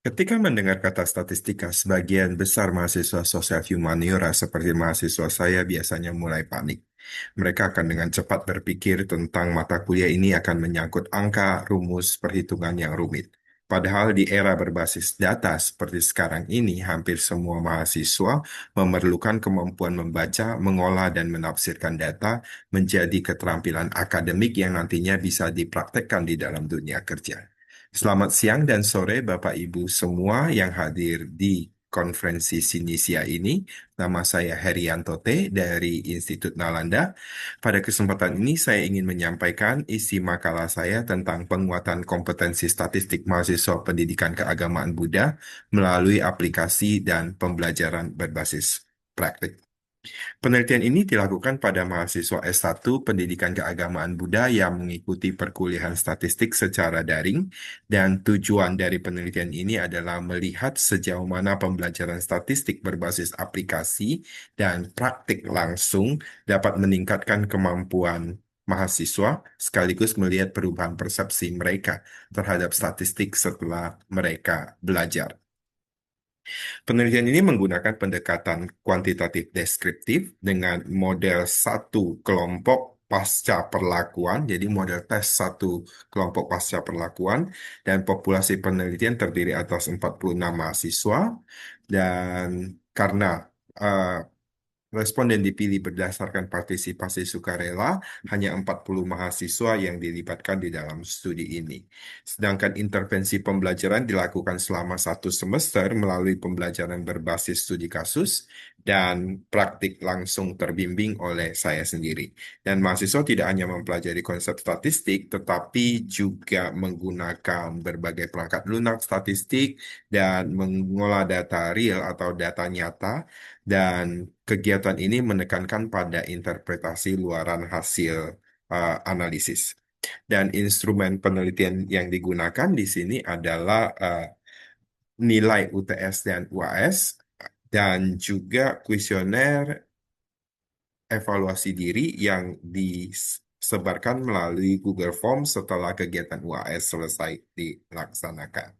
Ketika mendengar kata statistika, sebagian besar mahasiswa sosial humaniora seperti mahasiswa saya biasanya mulai panik. Mereka akan dengan cepat berpikir tentang mata kuliah ini akan menyangkut angka, rumus, perhitungan yang rumit. Padahal di era berbasis data seperti sekarang ini, hampir semua mahasiswa memerlukan kemampuan membaca, mengolah, dan menafsirkan data menjadi keterampilan akademik yang nantinya bisa dipraktekkan di dalam dunia kerja. Selamat siang dan sore Bapak Ibu semua yang hadir di konferensi Sinisia ini. Nama saya Herianto T. dari Institut Nalanda. Pada kesempatan ini saya ingin menyampaikan isi makalah saya tentang penguatan kompetensi statistik mahasiswa pendidikan keagamaan Buddha melalui aplikasi dan pembelajaran berbasis praktik. Penelitian ini dilakukan pada mahasiswa S1 Pendidikan Keagamaan Buddha yang mengikuti perkuliahan statistik secara daring, dan tujuan dari penelitian ini adalah melihat sejauh mana pembelajaran statistik berbasis aplikasi dan praktik langsung dapat meningkatkan kemampuan mahasiswa sekaligus melihat perubahan persepsi mereka terhadap statistik setelah mereka belajar. Penelitian ini menggunakan pendekatan kuantitatif deskriptif dengan model satu kelompok pasca perlakuan, jadi model tes satu kelompok pasca perlakuan, dan populasi penelitian terdiri atas 46 mahasiswa, dan karena eh, responden dipilih berdasarkan partisipasi sukarela, hanya 40 mahasiswa yang dilibatkan di dalam studi ini. Sedangkan intervensi pembelajaran dilakukan selama 1 semester melalui pembelajaran berbasis studi kasus dan praktik langsung terbimbing oleh saya sendiri. Dan mahasiswa tidak hanya mempelajari konsep statistik, tetapi juga menggunakan berbagai perangkat lunak statistik dan mengolah data real atau data nyata, dan kegiatan ini menekankan pada interpretasi luaran hasil analisis. Dan instrumen penelitian yang digunakan di sini adalah nilai UTS dan UAS, dan juga kuesioner evaluasi diri yang disebarkan melalui Google Form setelah kegiatan UAS selesai dilaksanakan.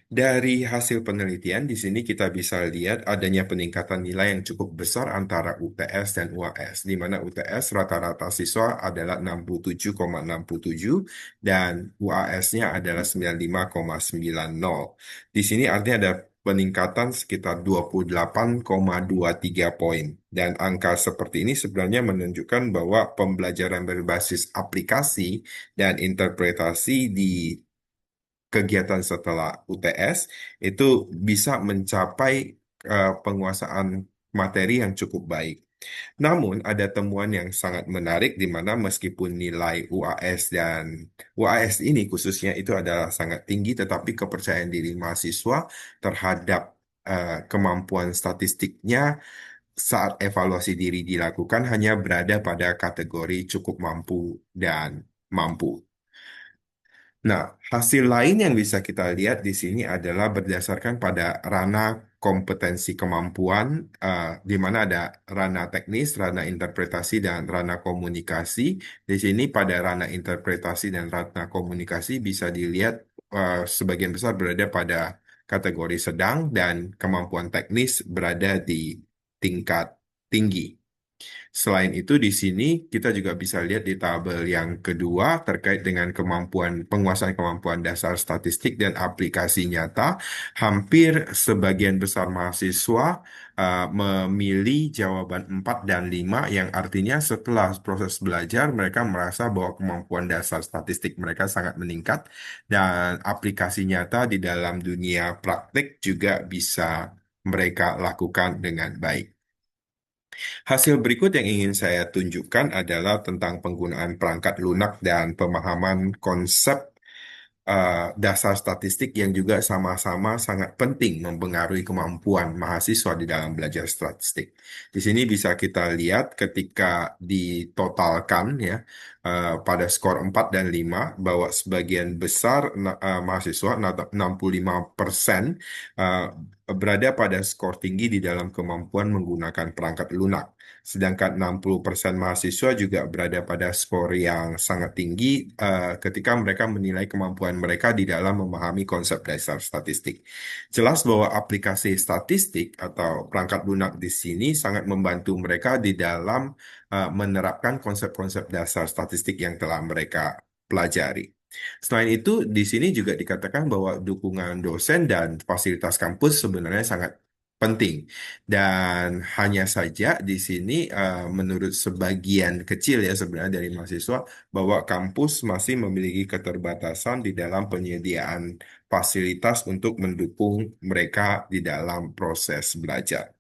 Dari hasil penelitian, di sini kita bisa lihat adanya peningkatan nilai yang cukup besar antara UTS dan UAS, di mana UTS rata-rata siswa adalah 67,67 dan UAS-nya adalah 95,90. Di sini artinya ada peningkatan sekitar 28,23 poin. Dan angka seperti ini sebenarnya menunjukkan bahwa pembelajaran berbasis aplikasi dan interpretasi di kegiatan setelah UTS itu bisa mencapai penguasaan materi yang cukup baik. Namun ada temuan yang sangat menarik di mana meskipun nilai UAS dan UAS ini khususnya itu adalah sangat tinggi, tetapi kepercayaan diri mahasiswa terhadap kemampuan statistiknya saat evaluasi diri dilakukan hanya berada pada kategori cukup mampu dan mampu. Nah, hasil lain yang bisa kita lihat di sini adalah berdasarkan pada ranah kompetensi kemampuan, di mana ada ranah teknis, ranah interpretasi, dan ranah komunikasi. Di sini pada ranah interpretasi dan ranah komunikasi bisa dilihat sebagian besar berada pada kategori sedang, dan kemampuan teknis berada di tingkat tinggi. Selain itu, di sini kita juga bisa lihat di tabel yang kedua terkait dengan penguasaan kemampuan dasar statistik dan aplikasi nyata. Hampir sebagian besar mahasiswa memilih jawaban 4 dan 5, yang artinya setelah proses belajar mereka merasa bahwa kemampuan dasar statistik mereka sangat meningkat, dan aplikasi nyata di dalam dunia praktik juga bisa mereka lakukan dengan baik. Hasil berikut yang ingin saya tunjukkan adalah tentang penggunaan perangkat lunak dan pemahaman konsep dasar statistik yang juga sama-sama sangat penting mempengaruhi kemampuan mahasiswa di dalam belajar statistik. Di sini bisa kita lihat ketika ditotalkan ya, pada skor 4 dan 5 bahwa sebagian besar mahasiswa 65% uh, berada pada skor tinggi di dalam kemampuan menggunakan perangkat lunak. Sedangkan 60% mahasiswa juga berada pada skor yang sangat tinggi ketika mereka menilai kemampuan mereka di dalam memahami konsep dasar statistik. Jelas bahwa aplikasi statistik atau perangkat lunak di sini sangat membantu mereka di dalam menerapkan konsep-konsep dasar statistik yang telah mereka pelajari. Selain itu, di sini juga dikatakan bahwa dukungan dosen dan fasilitas kampus sebenarnya sangat penting. Dan hanya saja di sini, menurut sebagian kecil ya sebenarnya dari mahasiswa, bahwa kampus masih memiliki keterbatasan di dalam penyediaan fasilitas untuk mendukung mereka di dalam proses belajar.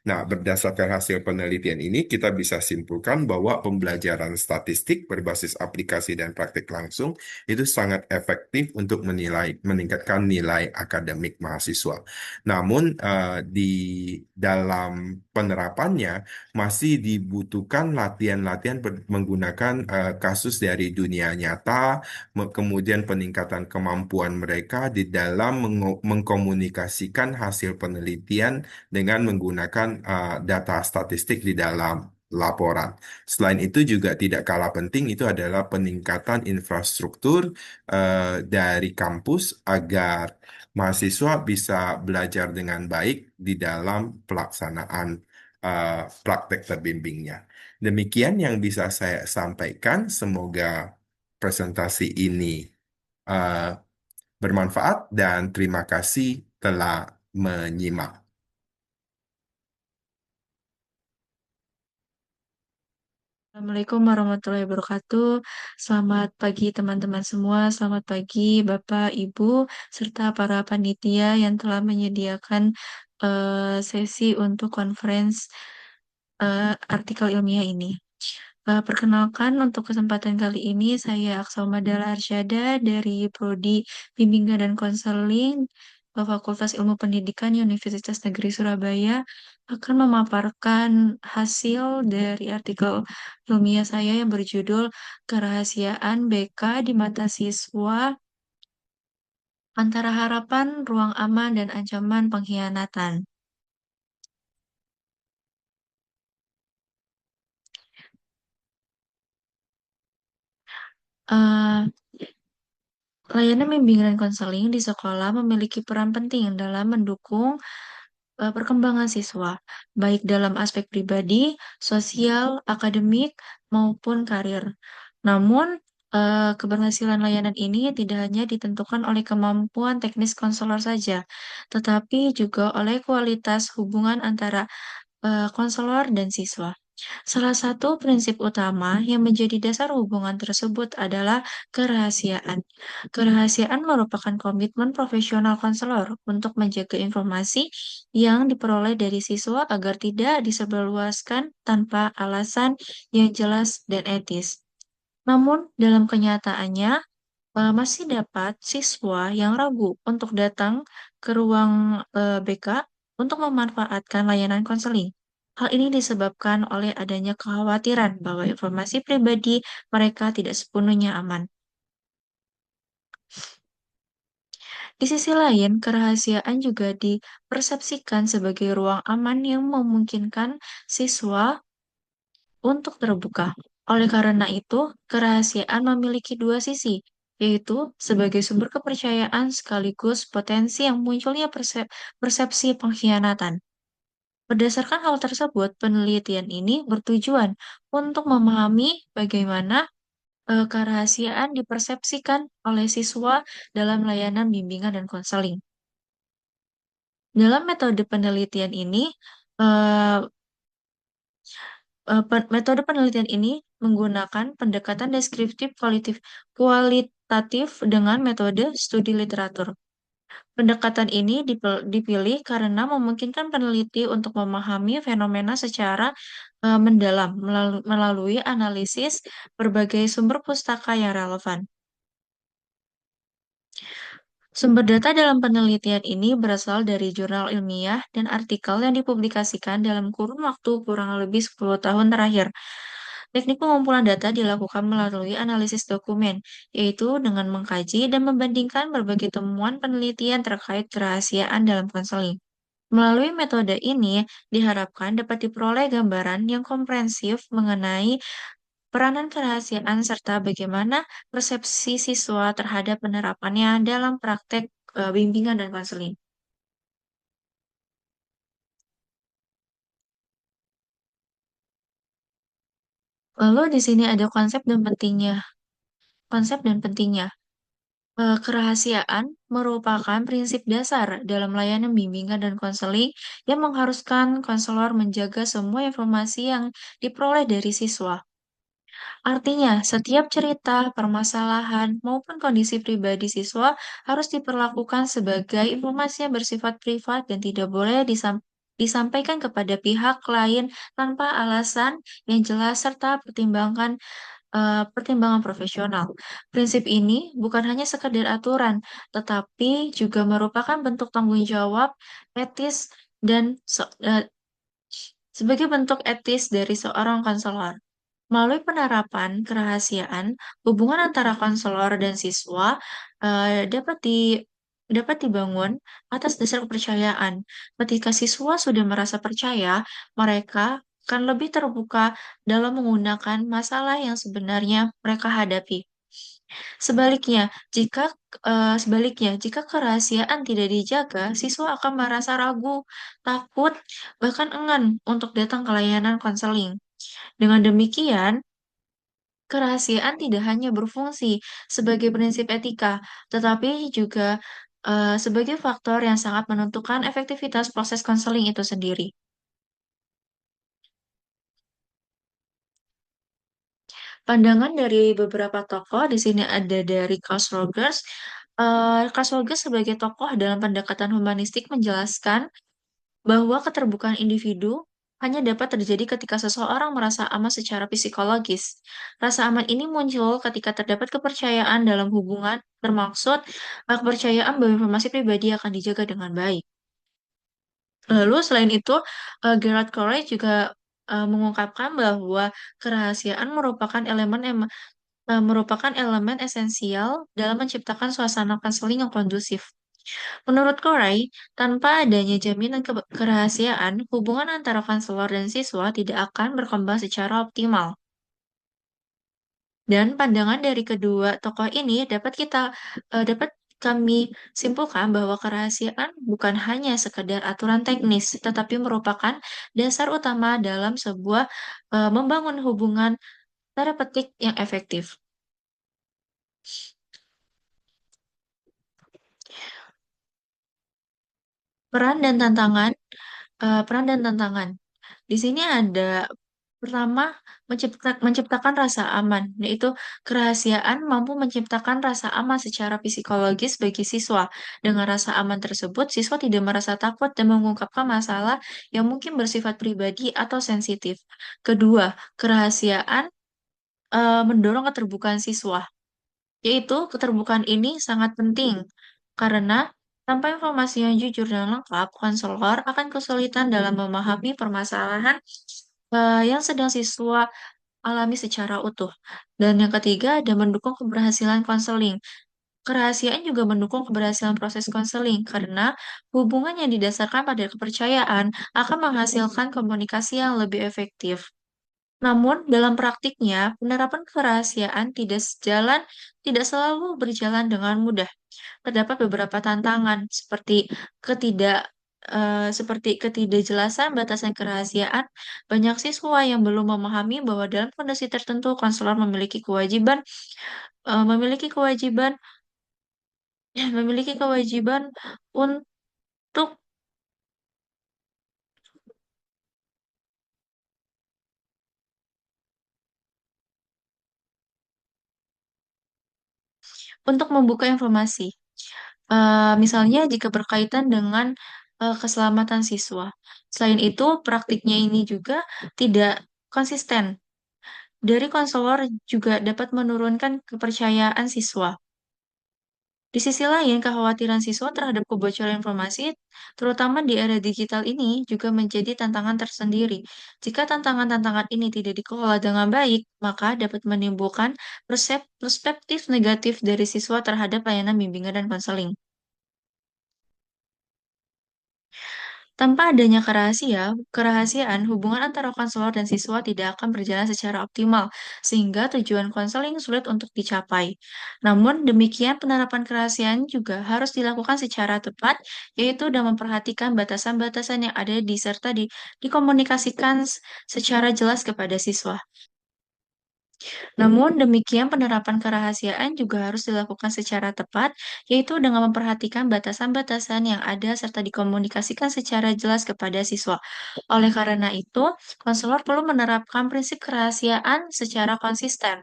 Nah, berdasarkan hasil penelitian ini, kita bisa simpulkan bahwa pembelajaran statistik berbasis aplikasi dan praktik langsung itu sangat efektif untuk meningkatkan nilai akademik mahasiswa. Namun, di dalam penerapannya masih dibutuhkan latihan-latihan menggunakan kasus dari dunia nyata, kemudian peningkatan kemampuan mereka di dalam mengkomunikasikan hasil penelitian dengan menggunakan data statistik di dalam laporan. Selain itu juga tidak kalah penting itu adalah peningkatan infrastruktur dari kampus agar mahasiswa bisa belajar dengan baik di dalam pelaksanaan praktek terbimbingnya. Demikian yang bisa saya sampaikan. Semoga presentasi ini uh, bermanfaat dan terima kasih telah menyimak. Assalamualaikum warahmatullahi wabarakatuh. Selamat pagi teman-teman semua. Selamat pagi Bapak, Ibu, serta para panitia yang telah menyediakan sesi untuk conference artikel ilmiah ini. Perkenalkan untuk kesempatan kali ini saya Aksa Dala Arsyada dari Prodi Bimbingan dan Konseling Fakultas Ilmu Pendidikan Universitas Negeri Surabaya akan memaparkan hasil dari artikel ilmiah saya yang berjudul Kerahasiaan BK di Mata Siswa Antara Harapan, Ruang Aman, dan Ancaman Pengkhianatan. Eh, Layanan bimbingan dan konseling di sekolah memiliki peran penting dalam mendukung perkembangan siswa, baik dalam aspek pribadi, sosial, akademik, maupun karir. Namun, keberhasilan layanan ini tidak hanya ditentukan oleh kemampuan teknis konselor saja, tetapi juga oleh kualitas hubungan antara konselor dan siswa. Salah satu prinsip utama yang menjadi dasar hubungan tersebut adalah kerahasiaan. Kerahasiaan merupakan komitmen profesional konselor untuk menjaga informasi yang diperoleh dari siswa agar tidak disebarluaskan tanpa alasan yang jelas dan etis. Namun, dalam kenyataannya, masih dapat siswa yang ragu untuk datang ke ruang BK untuk memanfaatkan layanan konseling. Hal ini disebabkan oleh adanya kekhawatiran bahwa informasi pribadi mereka tidak sepenuhnya aman. Di sisi lain, kerahasiaan juga dipersepsikan sebagai ruang aman yang memungkinkan siswa untuk terbuka. Oleh karena itu, kerahasiaan memiliki dua sisi, yaitu sebagai sumber kepercayaan sekaligus potensi yang munculnya persepsi pengkhianatan. Berdasarkan hal tersebut, penelitian ini bertujuan untuk memahami bagaimana kerahasiaan dipersepsikan oleh siswa dalam layanan bimbingan dan konseling. Dalam metode penelitian ini, eh, metode penelitian ini menggunakan pendekatan deskriptif kualitatif dengan metode studi literatur. Pendekatan ini dipilih karena memungkinkan peneliti untuk memahami fenomena secara mendalam melalui analisis berbagai sumber pustaka yang relevan. Sumber data dalam penelitian ini berasal dari jurnal ilmiah dan artikel yang dipublikasikan dalam kurun waktu kurang lebih 10 tahun terakhir. Teknik pengumpulan data dilakukan melalui analisis dokumen, yaitu dengan mengkaji dan membandingkan berbagai temuan penelitian terkait kerahasiaan dalam konseling. Melalui metode ini, diharapkan dapat diperoleh gambaran yang komprehensif mengenai peranan kerahasiaan serta bagaimana persepsi siswa terhadap penerapannya dalam praktek bimbingan dan konseling. Lalu di sini ada konsep dan pentingnya. Kerahasiaan merupakan prinsip dasar dalam layanan bimbingan dan konseling yang mengharuskan konselor menjaga semua informasi yang diperoleh dari siswa. Artinya, setiap cerita, permasalahan, maupun kondisi pribadi siswa harus diperlakukan sebagai informasi yang bersifat privat dan tidak boleh disampaikan kepada pihak lain tanpa alasan yang jelas serta pertimbangan profesional. Prinsip ini bukan hanya sekedar aturan, tetapi juga merupakan bentuk tanggung jawab etis sebagai bentuk etis dari seorang konselor. Melalui penerapan kerahasiaan, hubungan antara konselor dan siswa dapat dibangun atas dasar kepercayaan. Ketika siswa sudah merasa percaya, mereka akan lebih terbuka dalam menggunakan masalah yang sebenarnya mereka hadapi. Sebaliknya, jika kerahasiaan tidak dijaga, siswa akan merasa ragu, takut, bahkan enggan untuk datang ke layanan konseling. Dengan demikian, kerahasiaan tidak hanya berfungsi sebagai prinsip etika, tetapi juga sebagai faktor yang sangat menentukan efektivitas proses konseling itu sendiri. Pandangan dari beberapa tokoh, di sini ada dari Carl Rogers. Carl Rogers sebagai tokoh dalam pendekatan humanistik menjelaskan bahwa keterbukaan individu hanya dapat terjadi ketika seseorang merasa aman secara psikologis. Rasa aman ini muncul ketika terdapat kepercayaan dalam hubungan, termaksud kepercayaan bahwa informasi pribadi akan dijaga dengan baik. Lalu selain itu, Gerard Corey juga mengungkapkan bahwa kerahasiaan merupakan elemen esensial dalam menciptakan suasana konseling yang kondusif. Menurut Corey, tanpa adanya jaminan kerahasiaan, hubungan antara konselor dan siswa tidak akan berkembang secara optimal. Dan pandangan dari kedua tokoh ini dapat kami simpulkan bahwa kerahasiaan bukan hanya sekedar aturan teknis, tetapi merupakan dasar utama dalam sebuah membangun hubungan terapeutik yang efektif. Peran dan tantangan, peran dan tantangan. Di sini ada pertama menciptakan rasa aman, yaitu kerahasiaan mampu menciptakan rasa aman secara psikologis bagi siswa. Dengan rasa aman tersebut, siswa tidak merasa takut dan mengungkapkan masalah yang mungkin bersifat pribadi atau sensitif. Kedua, kerahasiaan mendorong keterbukaan siswa. Yaitu keterbukaan ini sangat penting karena tanpa informasi yang jujur dan lengkap, konselor akan kesulitan dalam memahami permasalahan yang sedang siswa alami secara utuh. Dan yang ketiga ada mendukung keberhasilan konseling. Kerahasiaan juga mendukung keberhasilan proses konseling karena hubungan yang didasarkan pada kepercayaan akan menghasilkan komunikasi yang lebih efektif. Namun, dalam praktiknya, penerapan kerahasiaan tidak selalu berjalan dengan mudah. Terdapat beberapa tantangan seperti ketidakjelasan batasan kerahasiaan. Banyak siswa yang belum memahami bahwa dalam kondisi tertentu konselor memiliki kewajiban memiliki kewajiban untuk membuka informasi. Misalnya jika berkaitan dengan keselamatan siswa. Selain itu, praktiknya ini juga tidak konsisten. Dari konselor juga dapat menurunkan kepercayaan siswa. Di sisi lain, kekhawatiran siswa terhadap kebocoran informasi, terutama di era digital ini, juga menjadi tantangan tersendiri. Jika tantangan-tantangan ini tidak dikelola dengan baik, maka dapat menimbulkan perspektif negatif dari siswa terhadap layanan bimbingan dan konseling. Tanpa adanya kerahasiaan, hubungan antara konselor dan siswa tidak akan berjalan secara optimal, sehingga tujuan konseling sulit untuk dicapai. Namun, demikian penerapan kerahasiaan juga harus dilakukan secara tepat, yaitu dengan memperhatikan batasan-batasan yang ada serta dikomunikasikan secara jelas kepada siswa. Namun demikian, penerapan kerahasiaan juga harus dilakukan secara tepat, yaitu dengan memperhatikan batasan-batasan yang ada serta dikomunikasikan secara jelas kepada siswa. Oleh karena itu, konselor perlu menerapkan prinsip kerahasiaan secara konsisten,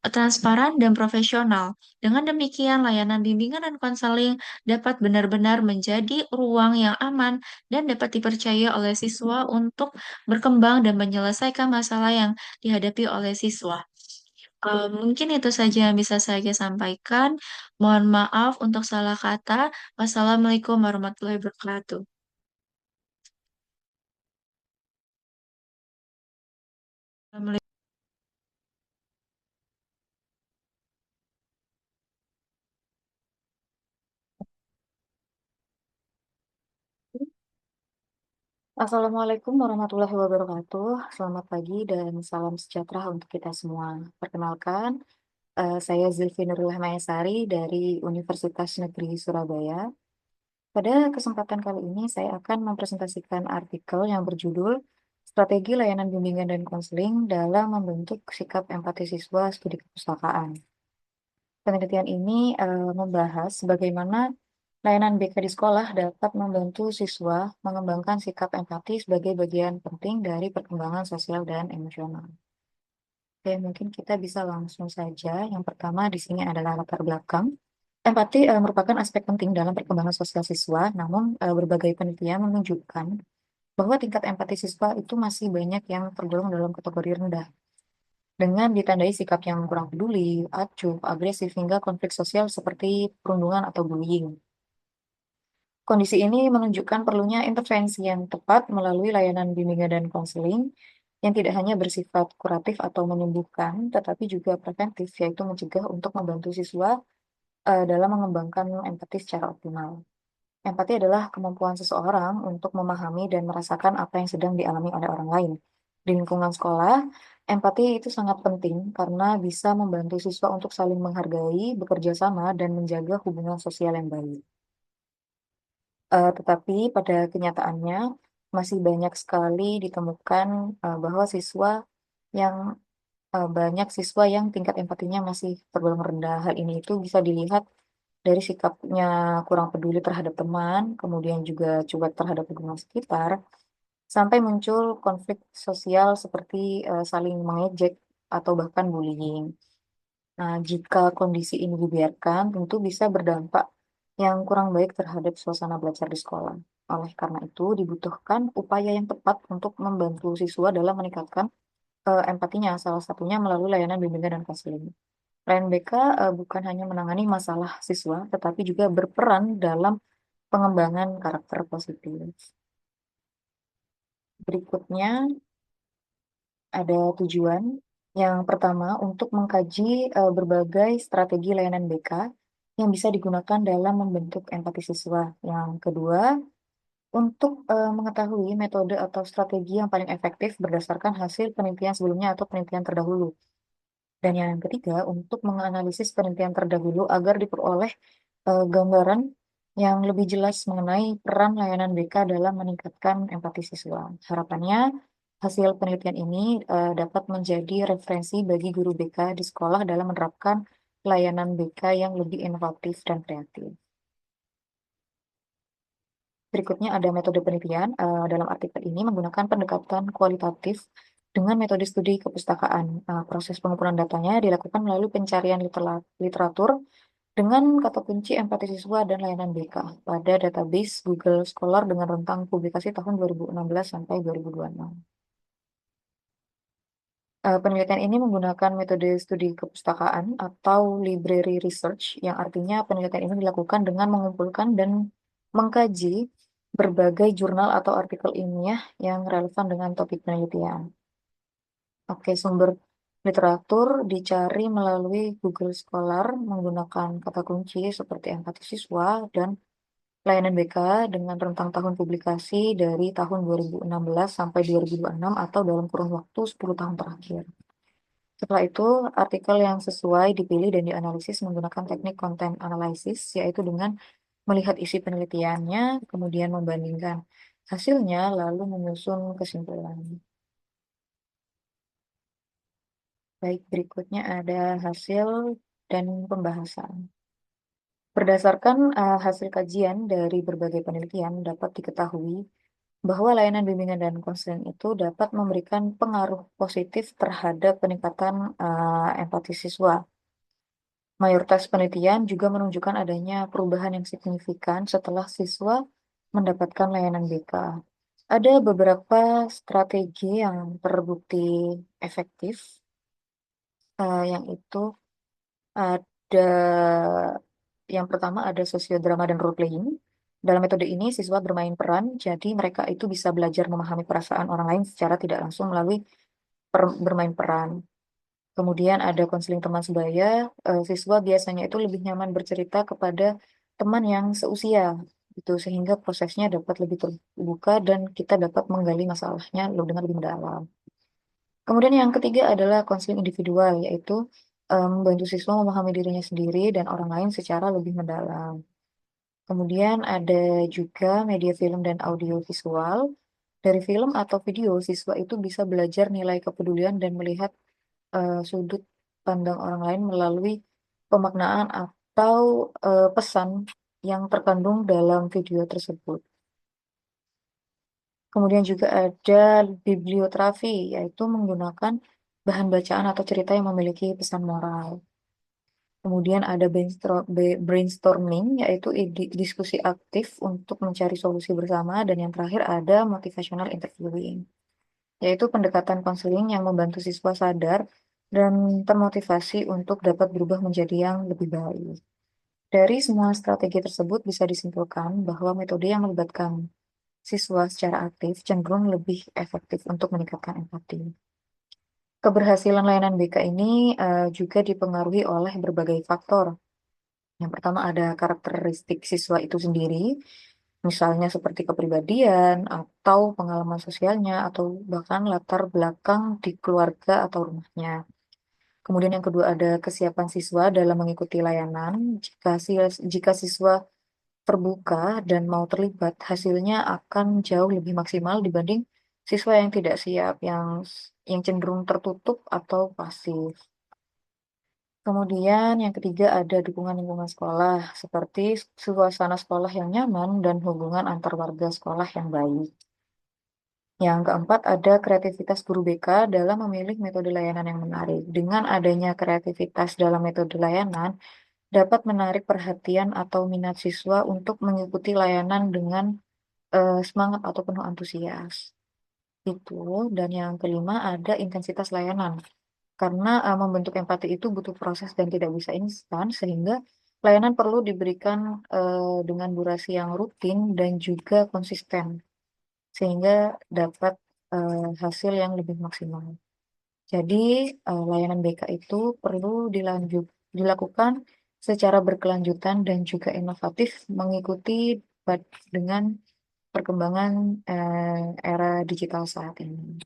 transparan, dan profesional. Dengan demikian, layanan bimbingan dan konseling dapat benar-benar menjadi ruang yang aman dan dapat dipercaya oleh siswa untuk berkembang dan menyelesaikan masalah yang dihadapi oleh siswa. Mungkin itu saja yang bisa saya sampaikan. Mohon maaf untuk salah kata. Wassalamualaikum warahmatullahi wabarakatuh. Assalamualaikum warahmatullahi wabarakatuh. Selamat pagi dan salam sejahtera untuk kita semua. Perkenalkan, saya Zulfi Nurullah Mayasari dari Universitas Negeri Surabaya. Pada kesempatan kali ini, saya akan mempresentasikan artikel yang berjudul Strategi Layanan Bimbingan dan Konseling dalam Membentuk Sikap Empati Siswa Studi Kepustakaan. Penelitian ini membahas bagaimana layanan BK di sekolah dapat membantu siswa mengembangkan sikap empati sebagai bagian penting dari perkembangan sosial dan emosional. Oke, mungkin kita bisa langsung saja. Yang pertama di sini adalah latar belakang. Empati merupakan aspek penting dalam perkembangan sosial siswa, namun berbagai penelitian menunjukkan bahwa tingkat empati siswa itu masih banyak yang tergolong dalam kategori rendah, dengan ditandai sikap yang kurang peduli, acuh, agresif, hingga konflik sosial seperti perundungan atau bullying. Kondisi ini menunjukkan perlunya intervensi yang tepat melalui layanan bimbingan dan konseling yang tidak hanya bersifat kuratif atau menyembuhkan, tetapi juga preventif, yaitu mencegah untuk membantu siswa dalam mengembangkan empati secara optimal. Empati adalah kemampuan seseorang untuk memahami dan merasakan apa yang sedang dialami oleh orang lain. Di lingkungan sekolah, empati itu sangat penting karena bisa membantu siswa untuk saling menghargai, bekerja sama, dan menjaga hubungan sosial yang baik. Tetapi pada kenyataannya masih banyak sekali ditemukan bahwa yang banyak siswa yang tingkat empatinya masih tergolong rendah. Hal ini itu bisa dilihat dari sikapnya kurang peduli terhadap teman, kemudian juga cuek terhadap lingkungan sekitar, sampai muncul konflik sosial seperti saling mengejek atau bahkan bullying. Nah, jika kondisi ini dibiarkan, tentu bisa berdampak yang kurang baik terhadap suasana belajar di sekolah. Oleh karena itu, dibutuhkan upaya yang tepat untuk membantu siswa dalam meningkatkan empatinya, salah satunya melalui layanan bimbingan dan konseling. Layanan BK bukan hanya menangani masalah siswa, tetapi juga berperan dalam pengembangan karakter positif. Berikutnya ada tujuan. Yang pertama, untuk mengkaji berbagai strategi layanan BK yang bisa digunakan dalam membentuk empati siswa. Yang kedua, untuk mengetahui metode atau strategi yang paling efektif berdasarkan hasil penelitian sebelumnya atau penelitian terdahulu. Dan yang ketiga, untuk menganalisis penelitian terdahulu agar diperoleh gambaran yang lebih jelas mengenai peran layanan BK dalam meningkatkan empati siswa. Harapannya, hasil penelitian ini dapat menjadi referensi bagi guru BK di sekolah dalam menerapkan layanan BK yang lebih inovatif dan kreatif. Berikutnya ada metode penelitian. Dalam artikel ini menggunakan pendekatan kualitatif dengan metode studi kepustakaan. Proses pengumpulan datanya dilakukan melalui pencarian literatur dengan kata kunci empati siswa dan layanan BK pada database Google Scholar dengan rentang publikasi tahun 2016 sampai 2026. Penelitian ini menggunakan metode studi kepustakaan atau library research, yang artinya penelitian ini dilakukan dengan mengumpulkan dan mengkaji berbagai jurnal atau artikel ilmiah yang relevan dengan topik penelitian. Oke, sumber literatur dicari melalui Google Scholar menggunakan kata kunci seperti empati siswa dan layanan BK dengan rentang tahun publikasi dari tahun 2016 sampai 2026 atau dalam kurun waktu 10 tahun terakhir. Setelah itu, artikel yang sesuai dipilih dan dianalisis menggunakan teknik content analysis, yaitu dengan melihat isi penelitiannya, kemudian membandingkan hasilnya, lalu menyusun kesimpulan. Baik, berikutnya ada hasil dan pembahasan. Berdasarkan hasil kajian dari berbagai penelitian, dapat diketahui bahwa layanan bimbingan dan konseling itu dapat memberikan pengaruh positif terhadap peningkatan empati siswa. Mayoritas penelitian juga menunjukkan adanya perubahan yang signifikan setelah siswa mendapatkan layanan BK. Ada beberapa strategi yang terbukti efektif, yang itu ada yang pertama ada sosiodrama dan role playing. Dalam metode ini, siswa bermain peran, jadi mereka itu bisa belajar memahami perasaan orang lain secara tidak langsung melalui bermain peran. Kemudian ada konseling teman sebaya, siswa biasanya itu lebih nyaman bercerita kepada teman yang seusia, itu sehingga prosesnya dapat lebih terbuka dan kita dapat menggali masalahnya dengan lebih mendalam. Kemudian yang ketiga adalah konseling individual, yaitu membantu siswa memahami dirinya sendiri dan orang lain secara lebih mendalam. Kemudian ada juga media film dan audio visual. Dari film atau video, siswa itu bisa belajar nilai kepedulian dan melihat sudut pandang orang lain melalui pemaknaan atau pesan yang terkandung dalam video tersebut. Kemudian juga ada bibliografi, yaitu menggunakan bahan bacaan atau cerita yang memiliki pesan moral. Kemudian ada brainstorming, yaitu diskusi aktif untuk mencari solusi bersama. Dan yang terakhir ada motivational interviewing, yaitu pendekatan konseling yang membantu siswa sadar dan termotivasi untuk dapat berubah menjadi yang lebih baik. Dari semua strategi tersebut bisa disimpulkan bahwa metode yang melibatkan siswa secara aktif cenderung lebih efektif untuk meningkatkan empati. Keberhasilan layanan BK ini juga dipengaruhi oleh berbagai faktor. Yang pertama ada karakteristik siswa itu sendiri, misalnya seperti kepribadian atau pengalaman sosialnya atau bahkan latar belakang di keluarga atau rumahnya. Kemudian yang kedua ada kesiapan siswa dalam mengikuti layanan. Jika siswa terbuka dan mau terlibat, hasilnya akan jauh lebih maksimal dibanding siswa yang tidak siap, yang cenderung tertutup atau pasif. Kemudian yang ketiga ada dukungan lingkungan sekolah, seperti suasana sekolah yang nyaman dan hubungan antar warga sekolah yang baik. Yang keempat ada kreativitas guru BK dalam memilih metode layanan yang menarik. Dengan adanya kreativitas dalam metode layanan, dapat menarik perhatian atau minat siswa untuk mengikuti layanan dengan semangat atau penuh antusias. Itu. Dan yang kelima ada intensitas layanan. Karena membentuk empati itu butuh proses dan tidak bisa instan, sehingga layanan perlu diberikan dengan durasi yang rutin dan juga konsisten, sehingga dapat hasil yang lebih maksimal. Jadi, layanan BK itu perlu dilakukan secara berkelanjutan dan juga inovatif mengikuti dengan perkembangan era digital saat ini.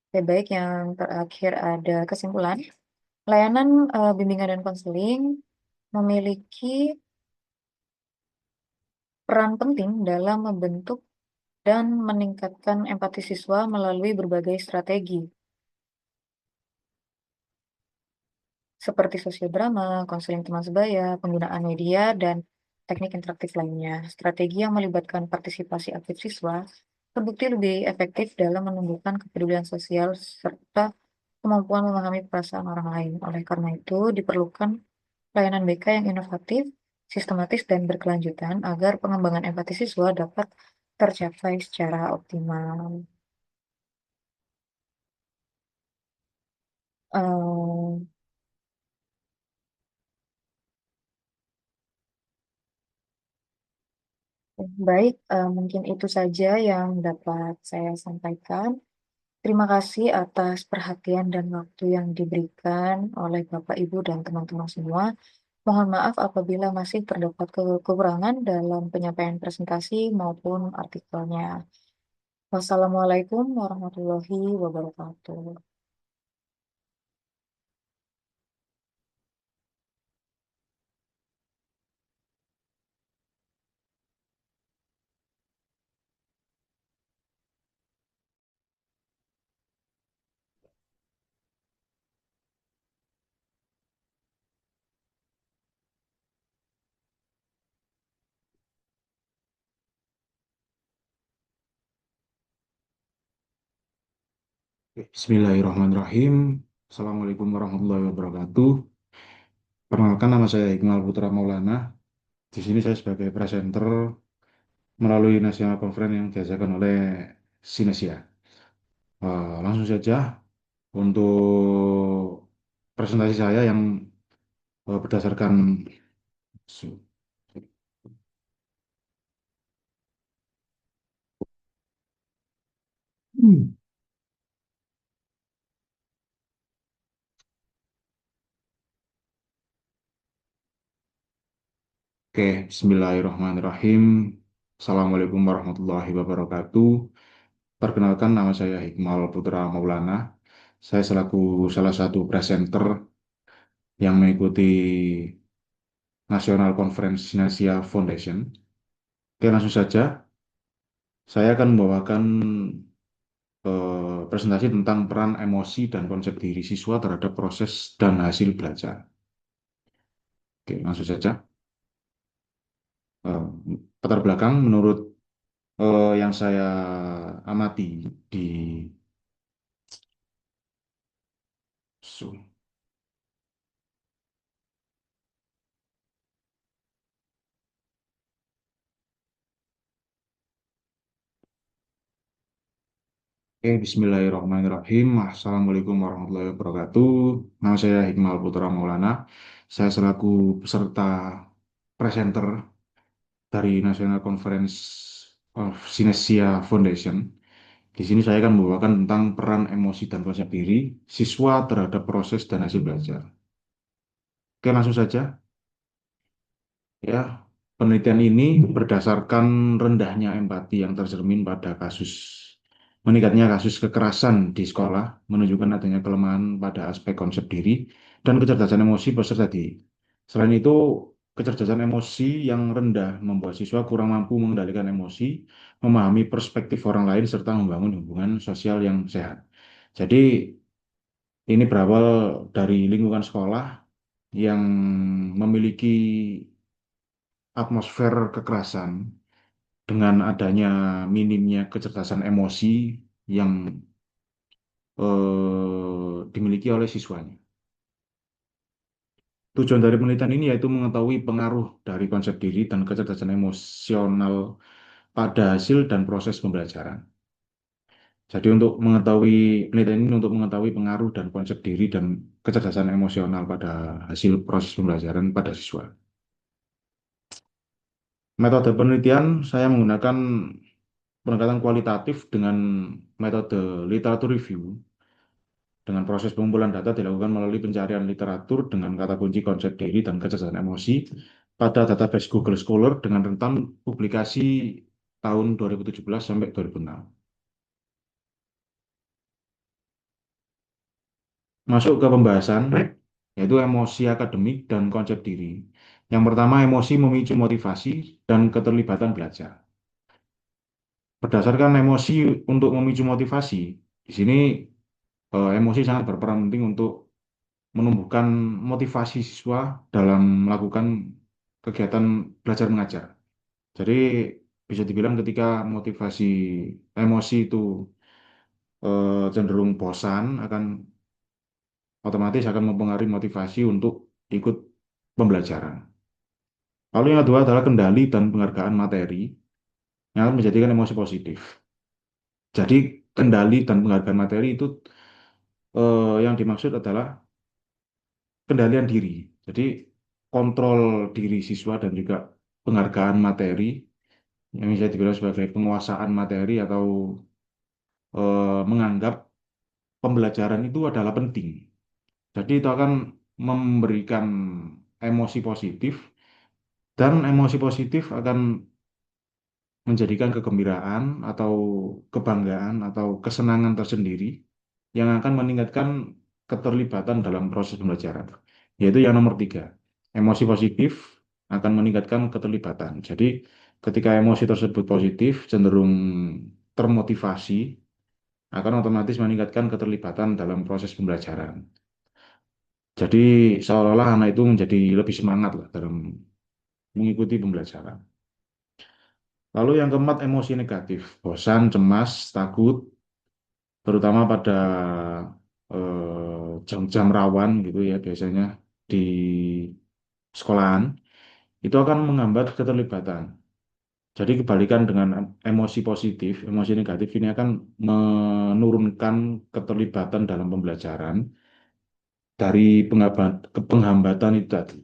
Oke, baik, yang terakhir ada kesimpulan. Layanan bimbingan dan konseling memiliki peran penting dalam membentuk dan meningkatkan empati siswa melalui berbagai strategi, seperti sosiodrama, konseling teman sebaya, penggunaan media, dan teknik interaktif lainnya. Strategi yang melibatkan partisipasi aktif siswa terbukti lebih efektif dalam menumbuhkan kepedulian sosial serta kemampuan memahami perasaan orang lain. Oleh karena itu, diperlukan layanan BK yang inovatif, sistematis, dan berkelanjutan agar pengembangan empati siswa dapat tercapai secara optimal. Eh, Baik, mungkin itu saja yang dapat saya sampaikan. Terima kasih atas perhatian dan waktu yang diberikan oleh Bapak, Ibu, dan teman-teman semua Mohon maaf apabila masih terdapat kekurangan dalam penyampaian presentasi maupun artikelnya. Wassalamualaikum warahmatullahi wabarakatuh. Bismillahirrahmanirrahim. Assalamualaikum warahmatullahi wabarakatuh. Perkenalkan, nama saya Iqbal Putra Maulana. Di sini saya sebagai presenter melalui National Conference yang diadakan oleh Sinesia. Langsung saja untuk presentasi saya yang berdasarkan Hmm. Oke, Bismillahirrahmanirrahim. Assalamualaikum warahmatullahi wabarakatuh. Perkenalkan, nama saya Hikmal Putra Maulana. Saya selaku salah satu presenter yang mengikuti National Conference Sinersia Foundation. Oke, langsung saja. Saya akan membawakan presentasi tentang peran emosi dan konsep diri siswa terhadap proses dan hasil belajar. Oke, langsung saja. Eh, Latar belakang menurut yang saya amati di Oke, Bismillahirrahmanirrahim. Assalamualaikum warahmatullahi wabarakatuh. Nama saya Hikmal Putra Maulana. Saya selaku peserta presenter dari National Conference of Synestia Foundation. Di sini saya akan membawakan tentang peran emosi dan konsep diri siswa terhadap proses dan hasil belajar. Oke, langsung saja. Ya, penelitian ini berdasarkan rendahnya empati yang tercermin pada meningkatnya kasus kekerasan di sekolah, menunjukkan adanya kelemahan pada aspek konsep diri dan kecerdasan emosi peserta didik. Selain itu, kecerdasan emosi yang rendah membuat siswa kurang mampu mengendalikan emosi, memahami perspektif orang lain, serta membangun hubungan sosial yang sehat. Jadi, ini berawal dari lingkungan sekolah yang memiliki atmosfer kekerasan dengan adanya minimnya kecerdasan emosi yang dimiliki oleh siswanya. Tujuan dari penelitian ini yaitu mengetahui pengaruh dari konsep diri dan kecerdasan emosional pada hasil dan proses pembelajaran. Jadi untuk mengetahui penelitian ini untuk mengetahui pengaruh dan konsep diri dan kecerdasan emosional pada hasil proses pembelajaran pada siswa. Metode penelitian saya menggunakan pendekatan kualitatif dengan metode literatur review. Dengan proses pengumpulan data dilakukan melalui pencarian literatur dengan kata kunci konsep diri dan kecerdasan emosi pada database Google Scholar dengan rentan publikasi tahun 2017 sampai 2006. Masuk ke pembahasan, yaitu emosi akademik dan konsep diri. Yang pertama, emosi memicu motivasi dan keterlibatan belajar. Berdasarkan emosi untuk memicu motivasi, di sini emosi sangat berperan penting untuk menumbuhkan motivasi siswa dalam melakukan kegiatan belajar mengajar. Jadi bisa dibilang ketika motivasi emosi itu cenderung bosan, akan otomatis akan mempengaruhi motivasi untuk ikut pembelajaran. Lalu yang kedua adalah kendali dan penghargaan materi yang akan menjadikan emosi positif. Jadi kendali dan penghargaan materi itu yang dimaksud adalah kendalian diri. Jadi kontrol diri siswa dan juga penghargaan materi yang bisa dibilang sebagai penguasaan materi atau menganggap pembelajaran itu adalah penting. Jadi itu akan memberikan emosi positif, dan emosi positif akan menjadikan kegembiraan atau kebanggaan atau kesenangan tersendiri yang akan meningkatkan keterlibatan dalam proses pembelajaran. Yaitu yang nomor tiga, emosi positif akan meningkatkan keterlibatan. Jadi ketika emosi tersebut positif, cenderung termotivasi, akan otomatis meningkatkan keterlibatan dalam proses pembelajaran. Jadi seolah-olah anak itu menjadi lebih semangat lah dalam mengikuti pembelajaran. Lalu yang keempat, emosi negatif, bosan, cemas, takut, terutama pada jam-jam rawan gitu ya biasanya di sekolahan, itu akan menghambat keterlibatan. Jadi kebalikan dengan emosi positif, emosi negatif ini akan menurunkan keterlibatan dalam pembelajaran dari penghambatan itu tadi.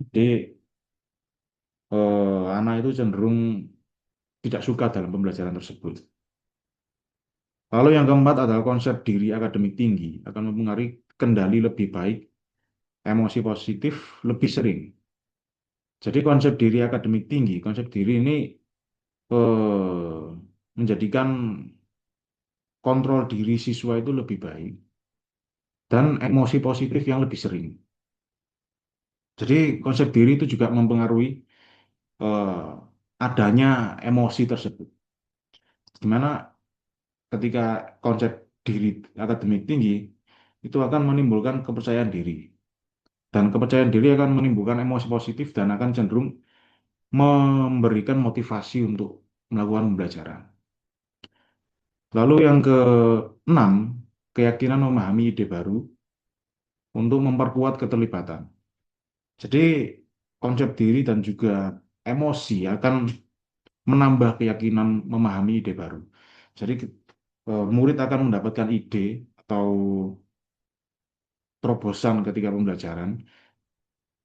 Jadi anak itu cenderung tidak suka dalam pembelajaran tersebut. Lalu yang keempat adalah konsep diri akademik tinggi akan mempengaruhi kendali lebih baik, emosi positif lebih sering. Jadi konsep diri akademik tinggi, konsep diri ini menjadikan kontrol diri siswa itu lebih baik dan emosi positif yang lebih sering. Jadi konsep diri itu juga mempengaruhi eh, adanya emosi tersebut. Dimana ketika konsep diri akademik tinggi itu akan menimbulkan kepercayaan diri. Dan kepercayaan diri akan menimbulkan emosi positif dan akan cenderung memberikan motivasi untuk melakukan pembelajaran. Lalu yang keenam, keyakinan memahami ide baru untuk memperkuat keterlibatan. Jadi konsep diri dan juga emosi akan menambah keyakinan memahami ide baru. Jadi murid akan mendapatkan ide atau terobosan ketika pembelajaran,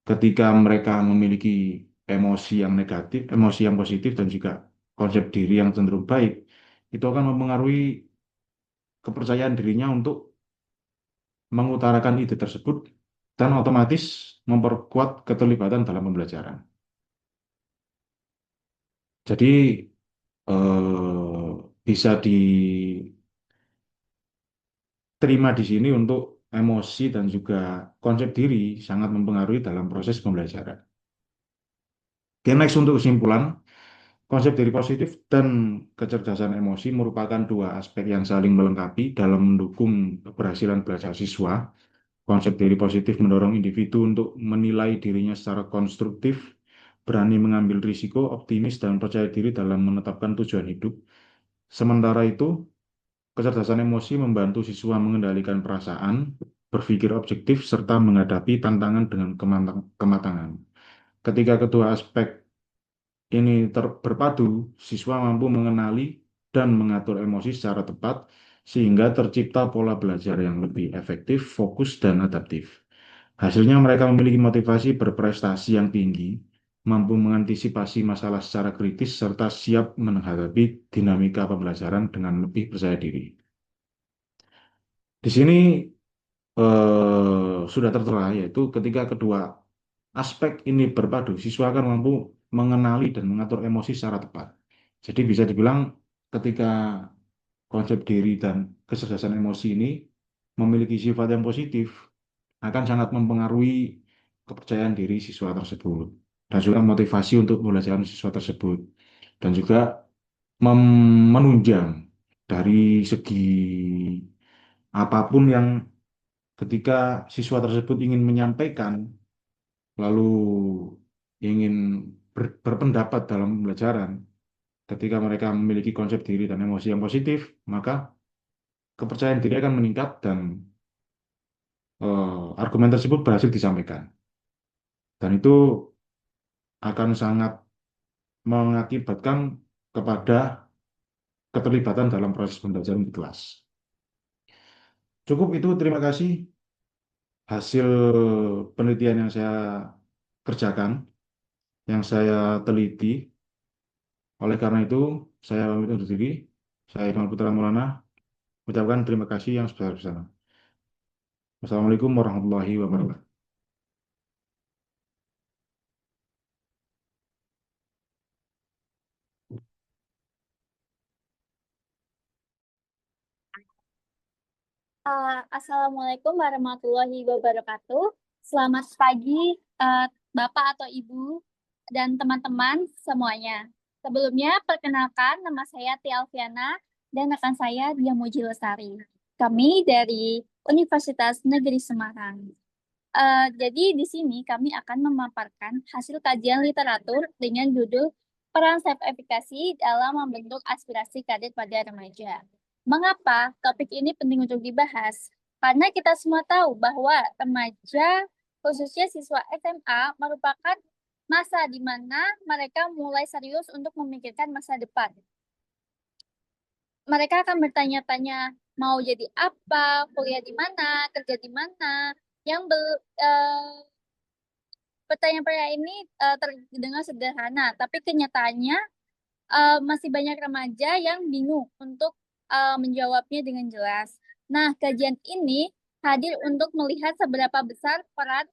ketika mereka memiliki emosi yang negatif, emosi yang positif dan juga konsep diri yang cenderung baik, itu akan mempengaruhi kepercayaan dirinya untuk mengutarakan ide tersebut dan otomatis memperkuat keterlibatan dalam pembelajaran. Jadi bisa diterima di sini untuk emosi dan juga konsep diri sangat mempengaruhi dalam proses pembelajaran. Oke, next untuk kesimpulan, konsep diri positif dan kecerdasan emosi merupakan dua aspek yang saling melengkapi dalam mendukung keberhasilan belajar siswa. Konsep diri positif mendorong individu untuk menilai dirinya secara konstruktif, berani mengambil risiko, optimis, dan percaya diri dalam menetapkan tujuan hidup. Sementara itu, kecerdasan emosi membantu siswa mengendalikan perasaan, berpikir objektif, serta menghadapi tantangan dengan kematangan. Ketika kedua aspek ini berpadu, siswa mampu mengenali dan mengatur emosi secara tepat, sehingga tercipta pola belajar yang lebih efektif, fokus, dan adaptif. Hasilnya mereka memiliki motivasi berprestasi yang tinggi, mampu mengantisipasi masalah secara kritis, serta siap menghadapi dinamika pembelajaran dengan lebih percaya diri. Di sini sudah tertera, yaitu ketika kedua aspek ini berpadu, siswa akan mampu mengenali dan mengatur emosi secara tepat. Jadi bisa dibilang ketika konsep diri dan kecerdasan emosi ini memiliki sifat yang positif, akan sangat mempengaruhi kepercayaan diri siswa tersebut dan juga motivasi untuk belajar siswa tersebut dan juga menunjang dari segi apapun yang ketika siswa tersebut ingin menyampaikan lalu ingin berpendapat dalam pembelajaran, ketika mereka memiliki konsep diri dan emosi yang positif, maka kepercayaan diri akan meningkat dan argumen tersebut berhasil disampaikan. Dan itu akan sangat mengakibatkan kepada keterlibatan dalam proses pembelajaran di kelas. Cukup itu, terima kasih hasil penelitian yang saya kerjakan, yang saya teliti. Oleh karena itu, saya pamit undur diri. Saya Iqbal Putra Maulana, ucapkan terima kasih yang sebesar-besarnya. Wassalamualaikum warahmatullahi wabarakatuh. Assalamualaikum warahmatullahi wabarakatuh. Selamat pagi, Bapak atau Ibu dan teman-teman semuanya. Sebelumnya, perkenalkan nama saya Tia Alfiana dan rekan saya Dia Muji Lestari. Kami dari Universitas Negeri Semarang. Jadi di sini kami akan memaparkan hasil kajian literatur dengan judul Peran Self-Efficacy dalam Membentuk Aspirasi Karir pada Remaja. Mengapa topik ini penting untuk dibahas? Karena kita semua tahu bahwa remaja, khususnya siswa SMA, merupakan masa di mana mereka mulai serius untuk memikirkan masa depan. Mereka akan bertanya-tanya mau jadi apa, kuliah di mana, kerja di mana, yang pertanyaan-pertanyaan ini terdengar sederhana, tapi kenyataannya masih banyak remaja yang bingung untuk menjawabnya dengan jelas. Nah, kajian ini hadir untuk melihat seberapa besar peran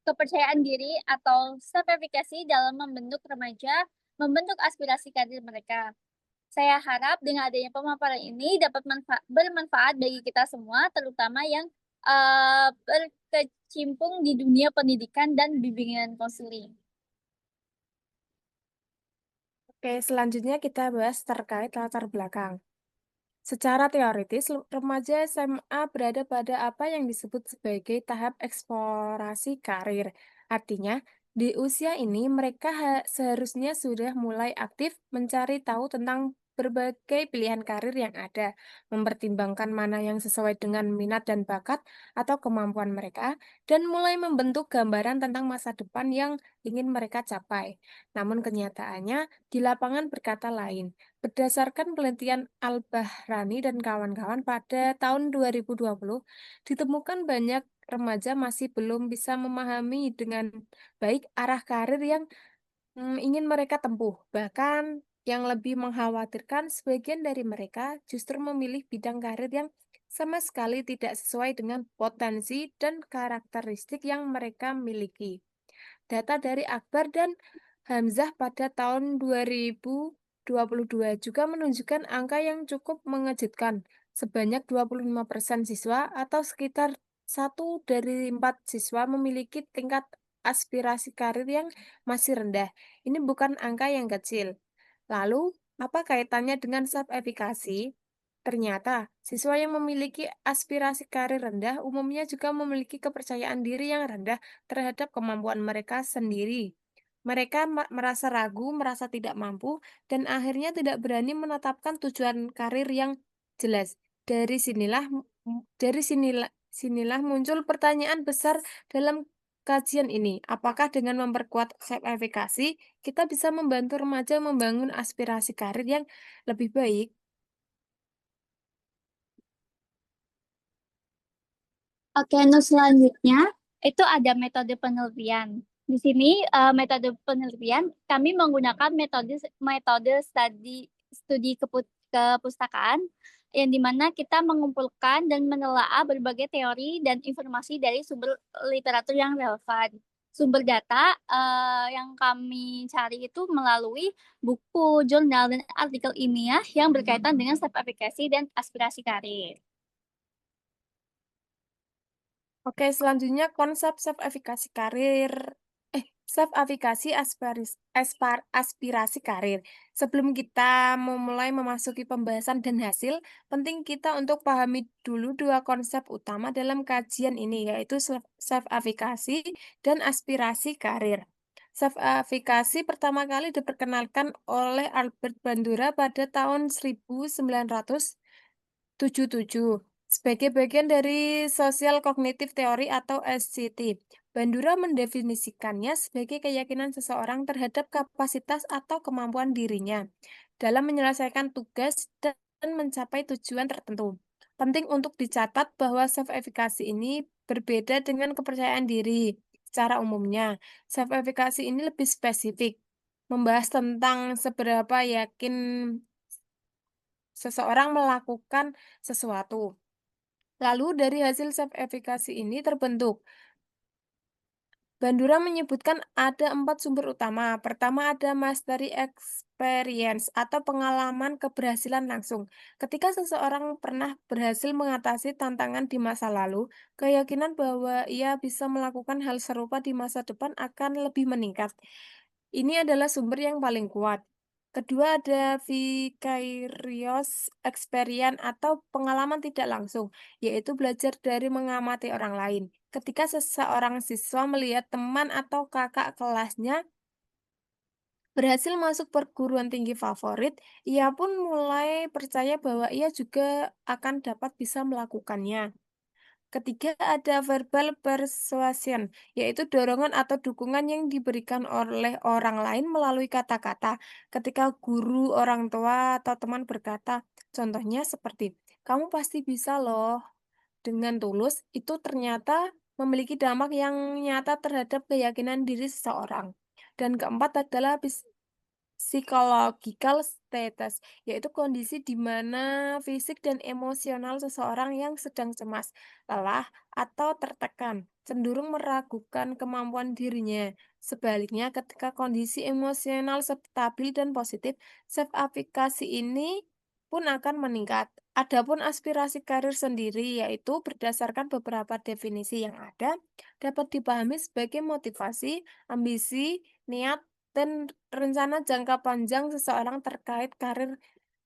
kepercayaan diri atau self-efficacy dalam membentuk remaja, membentuk aspirasi karir mereka. Saya harap dengan adanya pemaparan ini dapat bermanfaat bagi kita semua, terutama yang berkecimpung di dunia pendidikan dan bimbingan konseling. Oke, selanjutnya kita bahas terkait latar belakang. Secara teoritis, remaja SMA berada pada apa yang disebut sebagai tahap eksplorasi karir. Artinya, di usia ini mereka seharusnya sudah mulai aktif mencari tahu tentang berbagai pilihan karir yang ada, mempertimbangkan mana yang sesuai dengan minat dan bakat atau kemampuan mereka, dan mulai membentuk gambaran tentang masa depan yang ingin mereka capai. Namun kenyataannya, di lapangan berkata lain. Berdasarkan penelitian Al-Bahrani dan kawan-kawan pada tahun 2020, ditemukan banyak remaja masih belum bisa memahami dengan baik arah karir yang ingin mereka tempuh. Bahkan yang lebih mengkhawatirkan, sebagian dari mereka justru memilih bidang karir yang sama sekali tidak sesuai dengan potensi dan karakteristik yang mereka miliki. Data dari Akbar dan Hamzah pada tahun 2022 juga menunjukkan angka yang cukup mengejutkan. Sebanyak 25% siswa atau sekitar 1 dari 4 siswa memiliki tingkat aspirasi karir yang masih rendah. Ini bukan angka yang kecil. Lalu, apa kaitannya dengan self-efficacy? Ternyata, siswa yang memiliki aspirasi karir rendah umumnya juga memiliki kepercayaan diri yang rendah terhadap kemampuan mereka sendiri. Mereka merasa ragu, merasa tidak mampu, dan akhirnya tidak berani menetapkan tujuan karir yang jelas. Dari sinilah muncul pertanyaan besar dalam kajian ini. Apakah dengan memperkuat self-efficacy, kita bisa membantu remaja membangun aspirasi karir yang lebih baik? Oke, untuk selanjutnya itu ada metode penelitian. Di sini metode penelitian kami menggunakan metode studi kepustakaan yang dimana kita mengumpulkan dan menelaah berbagai teori dan informasi dari sumber literatur yang relevan. Sumber data yang kami cari itu melalui buku, jurnal, dan artikel ilmiah yang berkaitan dengan self-efficacy dan aspirasi karir. Oke, selanjutnya konsep self-efficacy karir. Self-efficacy aspirasi karir. Sebelum kita memulai memasuki pembahasan dan hasil, penting kita untuk pahami dulu dua konsep utama dalam kajian ini, yaitu self-efficacy dan aspirasi karir. Self-efficacy pertama kali diperkenalkan oleh Albert Bandura pada tahun 1977 sebagai bagian dari Social Cognitive Theory atau SCT. Bandura mendefinisikannya sebagai keyakinan seseorang terhadap kapasitas atau kemampuan dirinya dalam menyelesaikan tugas dan mencapai tujuan tertentu. Penting untuk dicatat bahwa self-efficacy ini berbeda dengan kepercayaan diri. Secara umumnya, self-efficacy ini lebih spesifik, membahas tentang seberapa yakin seseorang melakukan sesuatu. Lalu dari hasil self-efficacy ini terbentuk. Bandura menyebutkan ada 4 sumber utama. Pertama ada mastery experience atau pengalaman keberhasilan langsung. Ketika seseorang pernah berhasil mengatasi tantangan di masa lalu, keyakinan bahwa ia bisa melakukan hal serupa di masa depan akan lebih meningkat. Ini adalah sumber yang paling kuat. Kedua ada vicarious experience atau pengalaman tidak langsung, yaitu belajar dari mengamati orang lain. Ketika seseorang siswa melihat teman atau kakak kelasnya berhasil masuk perguruan tinggi favorit, ia pun mulai percaya bahwa ia juga akan dapat bisa melakukannya. Ketiga ada verbal persuasion, yaitu dorongan atau dukungan yang diberikan oleh orang lain melalui kata-kata. Ketika guru, orang tua, atau teman berkata, contohnya seperti, kamu pasti bisa loh, dengan tulus, itu ternyata memiliki dampak yang nyata terhadap keyakinan diri seseorang. Dan keempat adalah psychological status, yaitu kondisi di mana fisik dan emosional seseorang yang sedang cemas, lelah, atau tertekan, cenderung meragukan kemampuan dirinya. Sebaliknya, ketika kondisi emosional stabil dan positif, self-efficacy ini pun akan meningkat. Adapun aspirasi karir sendiri, yaitu berdasarkan beberapa definisi yang ada, dapat dipahami sebagai motivasi, ambisi, niat, dan rencana jangka panjang seseorang terkait karir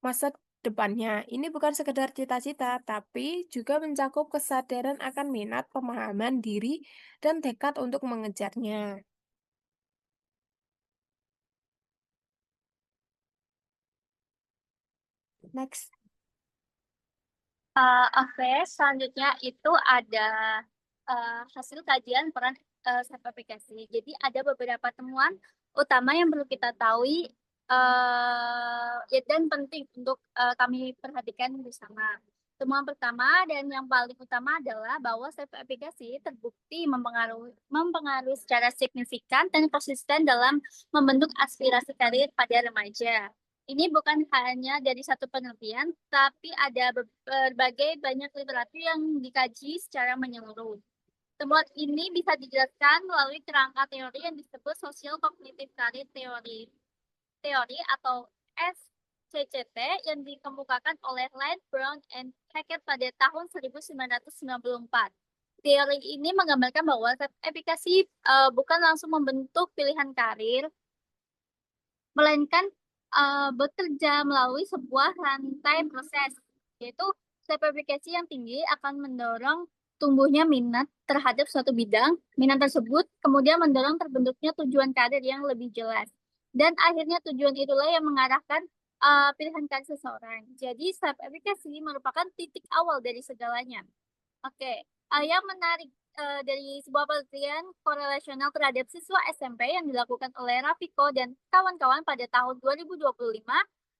masa depannya. Ini bukan sekedar cita-cita, tapi juga mencakup kesadaran akan minat, pemahaman diri, dan tekad untuk mengejarnya. Next. Oke, selanjutnya itu ada hasil kajian peran self-efficacy. Jadi ada beberapa temuan utama yang perlu kita tahu dan penting untuk kami perhatikan bersama. Temuan pertama dan yang paling utama adalah bahwa self-efficacy terbukti mempengaruhi secara signifikan dan konsisten dalam membentuk aspirasi karir pada remaja. Ini bukan hanya dari satu penelitian, tapi ada berbagai banyak literatur yang dikaji secara menyeluruh. Temuan ini bisa dijelaskan melalui kerangka teori yang disebut Social Cognitive Career Theory atau SCCT yang dikemukakan oleh Light, Brown, and Hackett pada tahun 1994. Teori ini menggambarkan bahwa efekasi bukan langsung membentuk pilihan karir, melainkan bekerja melalui sebuah rantai proses, yaitu self-efficacy yang tinggi akan mendorong tumbuhnya minat terhadap suatu bidang. Minat tersebut kemudian mendorong terbentuknya tujuan karir yang lebih jelas. Dan akhirnya tujuan itulah yang mengarahkan pilihan karir seseorang. Jadi self-efficacy merupakan titik awal dari segalanya. Oke, yang menarik dari sebuah penelitian korelasional terhadap siswa SMP yang dilakukan oleh Rafiko dan kawan-kawan pada tahun 2025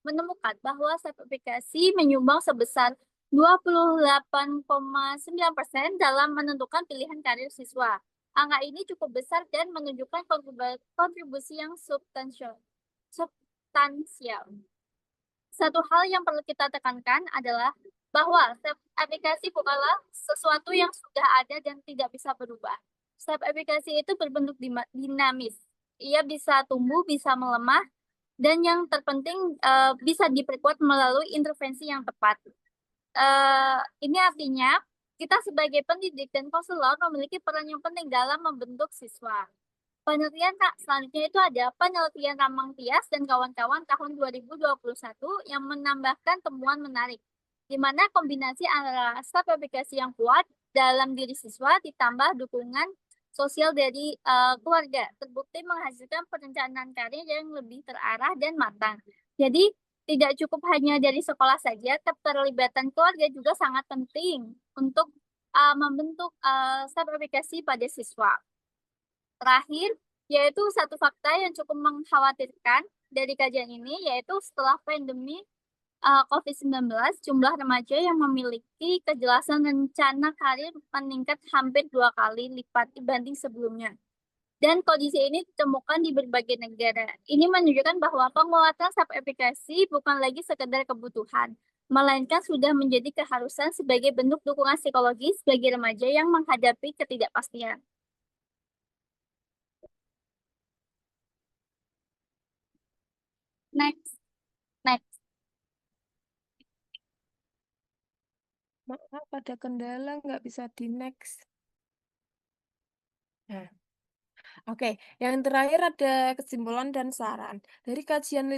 menemukan bahwa self-efficacy menyumbang sebesar 28,9% dalam menentukan pilihan karir siswa. Angka ini cukup besar dan menunjukkan kontribusi yang substansial. Satu hal yang perlu kita tekankan adalah bahwa self-efficacy bukanlah sesuatu yang sudah ada dan tidak bisa berubah. Self-efficacy itu berbentuk dinamis. Ia bisa tumbuh, bisa melemah, dan yang terpenting bisa diperkuat melalui intervensi yang tepat. Ini artinya kita sebagai pendidik dan konselor memiliki peran yang penting dalam membentuk siswa. Penelitian selanjutnya itu ada penelitian Ramang Tias dan kawan-kawan tahun 2021 yang menambahkan temuan menarik, di mana kombinasi antara self-efficacy yang kuat dalam diri siswa ditambah dukungan sosial dari keluarga terbukti menghasilkan perencanaan karir yang lebih terarah dan matang. Jadi tidak cukup hanya dari sekolah saja, keterlibatan keluarga juga sangat penting untuk membentuk self-efficacy pada siswa. Terakhir, yaitu satu fakta yang cukup mengkhawatirkan dari kajian ini, yaitu setelah pandemi COVID-19, jumlah remaja yang memiliki kejelasan rencana karir meningkat hampir 2 kali lipat dibanding sebelumnya. Dan kondisi ini ditemukan di berbagai negara. Ini menunjukkan bahwa penguatan self-efficacy bukan lagi sekedar kebutuhan, melainkan sudah menjadi keharusan sebagai bentuk dukungan psikologis bagi remaja yang menghadapi ketidakpastian. Next, next. Maaf, ada kendala nggak bisa di next. Nah, oke, yang terakhir ada kesimpulan dan saran. Dari kajian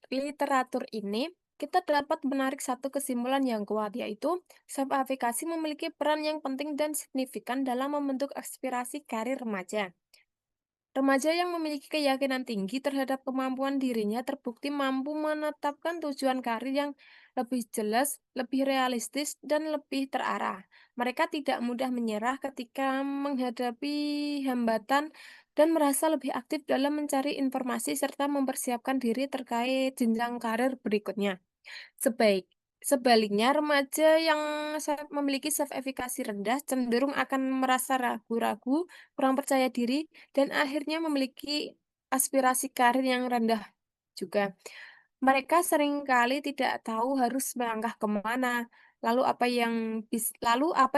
literatur ini, kita dapat menarik satu kesimpulan yang kuat, yaitu self-efficacy memiliki peran yang penting dan signifikan dalam membentuk aspirasi karir remaja. Remaja yang memiliki keyakinan tinggi terhadap kemampuan dirinya terbukti mampu menetapkan tujuan karir yang lebih jelas, lebih realistis, dan lebih terarah. Mereka tidak mudah menyerah ketika menghadapi hambatan dan merasa lebih aktif dalam mencari informasi serta mempersiapkan diri terkait jenjang karir berikutnya. Sebaik Sebaliknya, remaja yang memiliki self-efficacy rendah cenderung akan merasa ragu-ragu, kurang percaya diri, dan akhirnya memiliki aspirasi karir yang rendah juga. Mereka seringkali tidak tahu harus melangkah kemana, lalu apa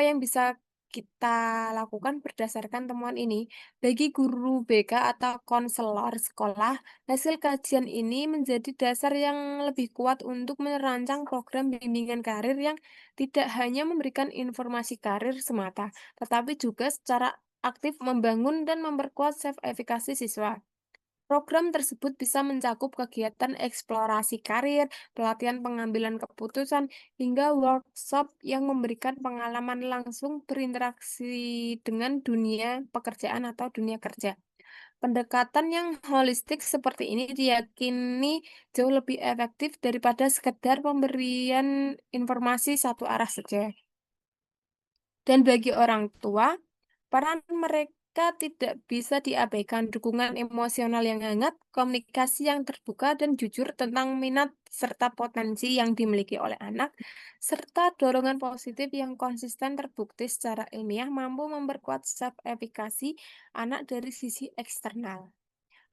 yang bisa kita lakukan berdasarkan temuan ini. Bagi guru BK atau konselor sekolah, hasil kajian ini menjadi dasar yang lebih kuat untuk merancang program bimbingan karir yang tidak hanya memberikan informasi karir semata, tetapi juga secara aktif membangun dan memperkuat self-efficacy siswa. Program tersebut bisa mencakup kegiatan eksplorasi karir, pelatihan pengambilan keputusan, hingga workshop yang memberikan pengalaman langsung berinteraksi dengan dunia pekerjaan atau dunia kerja. Pendekatan yang holistik seperti ini diyakini jauh lebih efektif daripada sekedar pemberian informasi satu arah saja. Dan bagi orang tua, peran mereka tidak bisa diabaikan. Dukungan emosional yang hangat, komunikasi yang terbuka dan jujur tentang minat serta potensi yang dimiliki oleh anak, serta dorongan positif yang konsisten terbukti secara ilmiah mampu memperkuat self-efficacy anak dari sisi eksternal.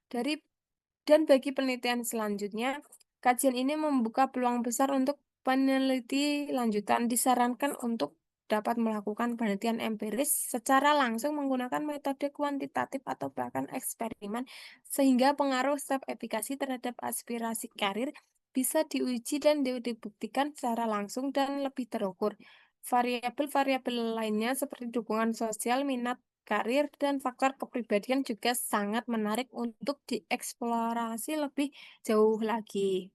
Bagi penelitian selanjutnya, kajian ini membuka peluang besar untuk peneliti lanjutan. Disarankan untuk dapat melakukan penelitian empiris secara langsung menggunakan metode kuantitatif atau bahkan eksperimen, sehingga pengaruh self-efficacy terhadap aspirasi karir bisa diuji dan dibuktikan secara langsung dan lebih terukur. Variabel-variabel lainnya seperti dukungan sosial, minat karir, dan faktor kepribadian juga sangat menarik untuk dieksplorasi lebih jauh lagi.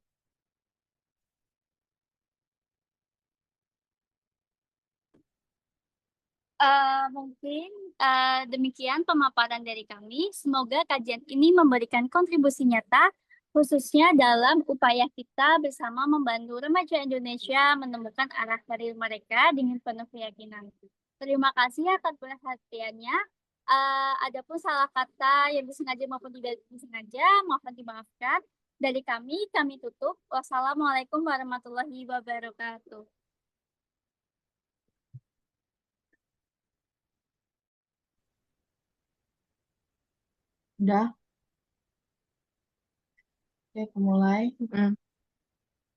Mungkin demikian pemaparan dari kami. Semoga kajian ini memberikan kontribusi nyata, khususnya dalam upaya kita bersama membantu remaja Indonesia menemukan arah karir mereka dengan penuh keyakinan. Terima kasih atas perhatiannya. Adapun salah kata yang disengaja maupun tidak disengaja, mohon dimaafkan. Dari kami tutup. Wassalamualaikum warahmatullahi wabarakatuh. Udah, oke, mulai.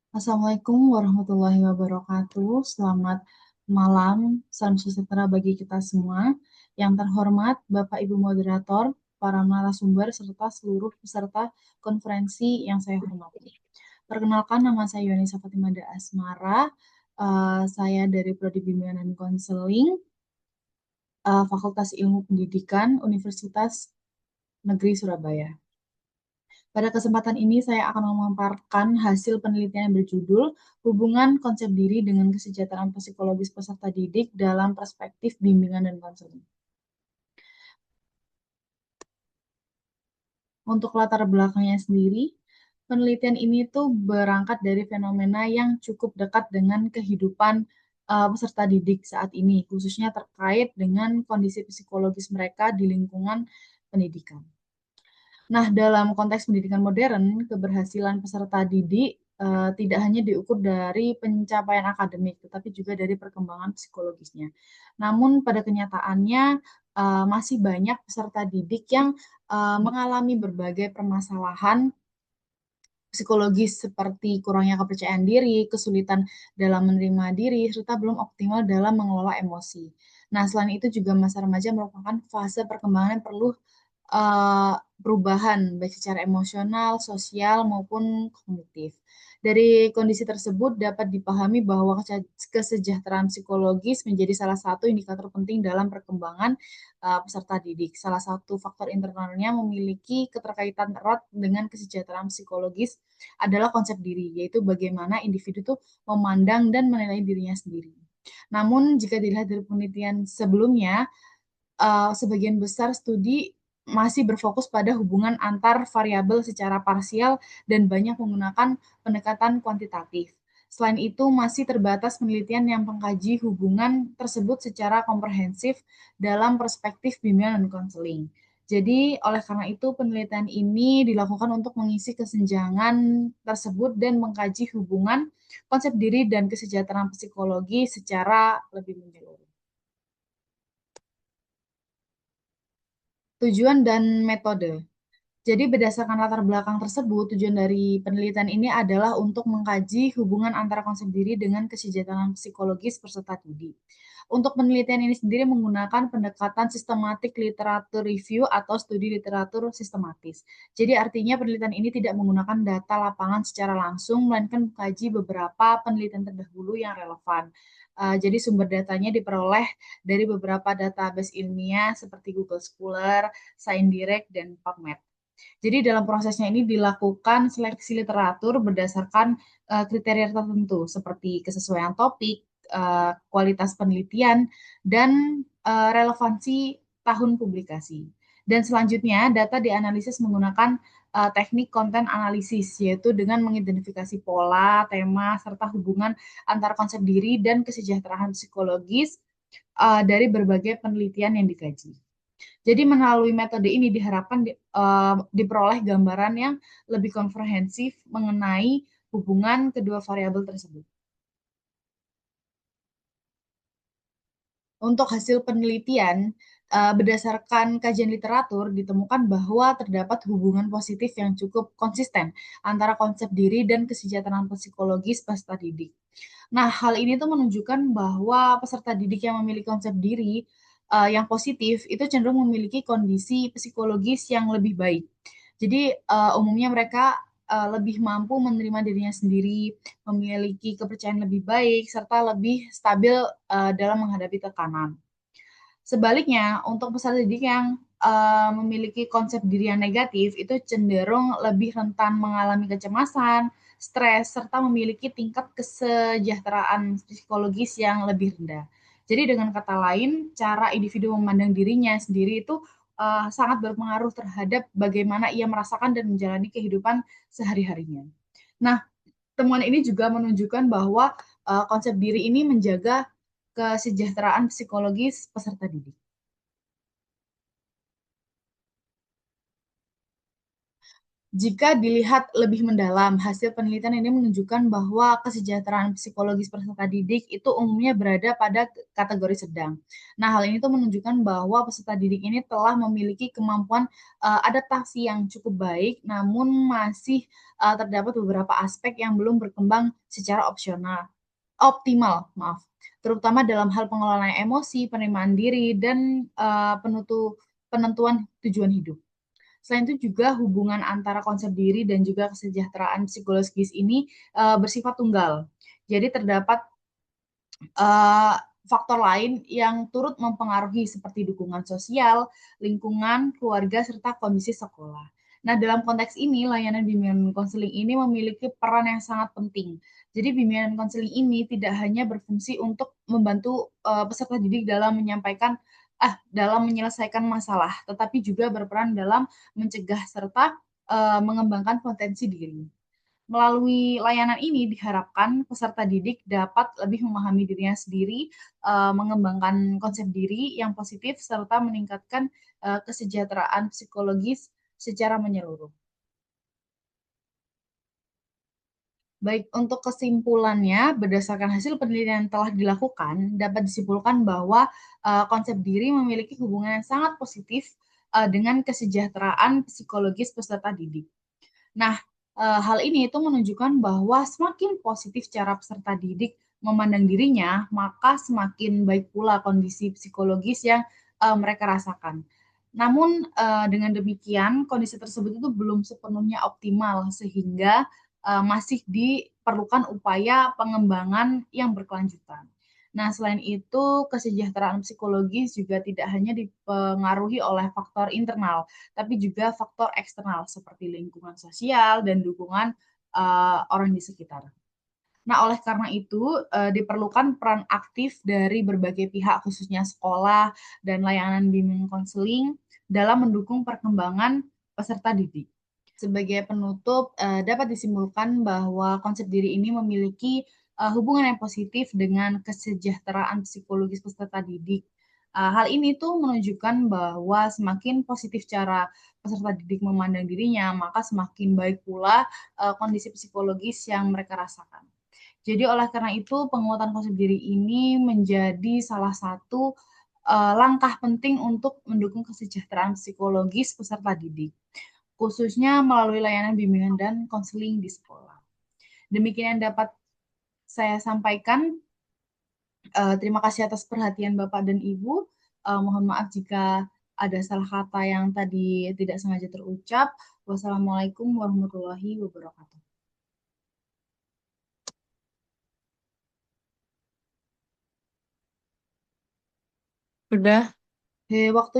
Assalamualaikum warahmatullahi wabarakatuh. Selamat malam, salam sejahtera bagi kita semua. Yang terhormat Bapak Ibu Moderator, para narasumber, serta seluruh peserta konferensi yang saya hormati. Perkenalkan, nama saya Yunisa Fatimada Asmara. Saya dari Prodi Bimbingan dan Konseling, Fakultas Ilmu Pendidikan, Universitas Negeri Surabaya. Pada kesempatan ini saya akan memaparkan hasil penelitian yang berjudul Hubungan Konsep Diri dengan Kesejahteraan Psikologis Peserta Didik dalam Perspektif Bimbingan dan Konseling. Untuk latar belakangnya sendiri, penelitian ini tuh berangkat dari fenomena yang cukup dekat dengan kehidupan peserta didik saat ini, khususnya terkait dengan kondisi psikologis mereka di lingkungan pendidikan. Nah, dalam konteks pendidikan modern, keberhasilan peserta didik tidak hanya diukur dari pencapaian akademik, tetapi juga dari perkembangan psikologisnya. Namun, pada kenyataannya masih banyak peserta didik yang mengalami berbagai permasalahan psikologis seperti kurangnya kepercayaan diri, kesulitan dalam menerima diri, serta belum optimal dalam mengelola emosi. Nah, selain itu juga masa remaja merupakan fase perkembangan yang perlu perubahan baik secara emosional, sosial maupun kognitif. Dari kondisi tersebut dapat dipahami bahwa kesejahteraan psikologis menjadi salah satu indikator penting dalam perkembangan peserta didik. Salah satu faktor internalnya memiliki keterkaitan erat dengan kesejahteraan psikologis adalah konsep diri, yaitu bagaimana individu itu memandang dan menilai dirinya sendiri. Namun jika dilihat dari penelitian sebelumnya, sebagian besar studi masih berfokus pada hubungan antar variabel secara parsial dan banyak menggunakan pendekatan kuantitatif. Selain itu, masih terbatas penelitian yang mengkaji hubungan tersebut secara komprehensif dalam perspektif bimbingan dan konseling. Jadi, oleh karena itu, penelitian ini dilakukan untuk mengisi kesenjangan tersebut dan mengkaji hubungan konsep diri dan kesejahteraan psikologi secara lebih menyeluruh. Tujuan dan metode. Jadi berdasarkan latar belakang tersebut, tujuan dari penelitian ini adalah untuk mengkaji hubungan antara konsep diri dengan kesejahteraan psikologis peserta didik. Untuk penelitian ini sendiri menggunakan pendekatan sistematik literatur review atau studi literatur sistematis. Jadi artinya penelitian ini tidak menggunakan data lapangan secara langsung, melainkan mengkaji beberapa penelitian terdahulu yang relevan. Jadi sumber datanya diperoleh dari beberapa database ilmiah seperti Google Scholar, ScienDirect, dan PubMed. Jadi dalam prosesnya ini dilakukan seleksi literatur berdasarkan kriteria tertentu seperti kesesuaian topik, kualitas penelitian, dan relevansi tahun publikasi. Dan selanjutnya data dianalisis menggunakan teknik konten analisis, yaitu dengan mengidentifikasi pola, tema, serta hubungan antara konsep diri dan kesejahteraan psikologis dari berbagai penelitian yang dikaji. Jadi melalui metode ini diharapkan diperoleh gambaran yang lebih komprehensif mengenai hubungan kedua variabel tersebut. Untuk hasil penelitian, berdasarkan kajian literatur, ditemukan bahwa terdapat hubungan positif yang cukup konsisten antara konsep diri dan kesejahteraan psikologis peserta didik. Nah, hal ini tuh menunjukkan bahwa peserta didik yang memiliki konsep diri yang positif itu cenderung memiliki kondisi psikologis yang lebih baik. Jadi umumnya mereka lebih mampu menerima dirinya sendiri, memiliki kepercayaan lebih baik, serta lebih stabil dalam menghadapi tekanan. Sebaliknya, untuk peserta didik yang memiliki konsep diri yang negatif itu cenderung lebih rentan mengalami kecemasan, stres, serta memiliki tingkat kesejahteraan psikologis yang lebih rendah. Jadi dengan kata lain, cara individu memandang dirinya sendiri itu sangat berpengaruh terhadap bagaimana ia merasakan dan menjalani kehidupan sehari-harinya. Nah, temuan ini juga menunjukkan bahwa konsep diri ini menjaga kesejahteraan psikologis peserta didik. Jika dilihat lebih mendalam, hasil penelitian ini menunjukkan bahwa kesejahteraan psikologis peserta didik itu umumnya berada pada kategori sedang. Nah, hal ini tuh menunjukkan bahwa peserta didik ini telah memiliki kemampuan adaptasi yang cukup baik, namun masih terdapat beberapa aspek yang belum berkembang secara optimal, terutama dalam hal pengelolaan emosi, penerimaan diri, dan penentuan tujuan hidup. Selain itu juga hubungan antara konsep diri dan juga kesejahteraan psikologis ini bersifat tunggal. Jadi terdapat faktor lain yang turut mempengaruhi seperti dukungan sosial, lingkungan, keluarga, serta kondisi sekolah. Nah, dalam konteks ini, layanan bimbingan konseling ini memiliki peran yang sangat penting. Jadi, bimbingan konseling ini tidak hanya berfungsi untuk membantu peserta didik dalam menyelesaikan masalah, tetapi juga berperan dalam mencegah serta mengembangkan potensi diri. Melalui layanan ini diharapkan peserta didik dapat lebih memahami dirinya sendiri, mengembangkan konsep diri yang positif, serta meningkatkan kesejahteraan psikologis secara menyeluruh. Baik, untuk kesimpulannya, berdasarkan hasil penelitian yang telah dilakukan, dapat disimpulkan bahwa konsep diri memiliki hubungan yang sangat positif dengan kesejahteraan psikologis peserta didik. Nah, hal ini itu menunjukkan bahwa semakin positif cara peserta didik memandang dirinya, maka semakin baik pula kondisi psikologis yang mereka rasakan. Namun dengan demikian kondisi tersebut itu belum sepenuhnya optimal sehingga masih diperlukan upaya pengembangan yang berkelanjutan. Nah, selain itu, kesejahteraan psikologis juga tidak hanya dipengaruhi oleh faktor internal, tapi juga faktor eksternal seperti lingkungan sosial dan dukungan orang di sekitar. Nah, oleh karena itu, diperlukan peran aktif dari berbagai pihak, khususnya sekolah dan layanan bimbingan konseling dalam mendukung perkembangan peserta didik. Sebagai penutup, dapat disimpulkan bahwa konsep diri ini memiliki hubungan yang positif dengan kesejahteraan psikologis peserta didik. Hal ini tuh menunjukkan bahwa semakin positif cara peserta didik memandang dirinya, maka semakin baik pula kondisi psikologis yang mereka rasakan. Jadi oleh karena itu penguatan konsep diri ini menjadi salah satu langkah penting untuk mendukung kesejahteraan psikologis peserta didik, khususnya melalui layanan bimbingan dan konseling di sekolah. Demikian yang dapat saya sampaikan. Terima kasih atas perhatian Bapak dan Ibu. Mohon maaf jika ada salah kata yang tadi tidak sengaja terucap. Wassalamualaikum warahmatullahi wabarakatuh. Udah. Waktu